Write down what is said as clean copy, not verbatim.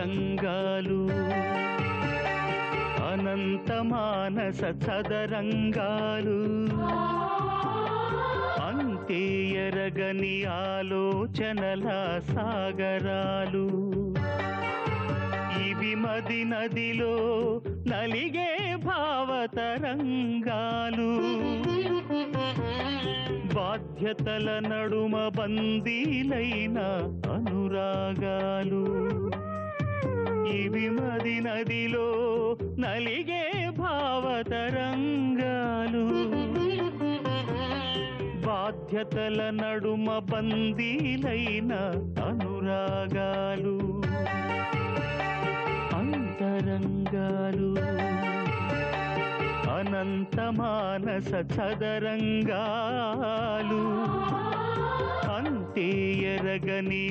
తరంగాలు అనంత మానస చదరంగాలు అంతే ఎరగని ఆలోచనల సాగరాలు ఇవి మది నదిలో నలిగే భావతరంగాలు బాధ్యతల నడుమ బందీలైన అనురాగాలు ఇవి మది నదిలో నలిగే భావతరంగాలు బాధ్యతల నడుమ బందీలైన అనురాగాలు అంతరంగాలు అనంత మానస చదరంగాలు అంతే ఎరగని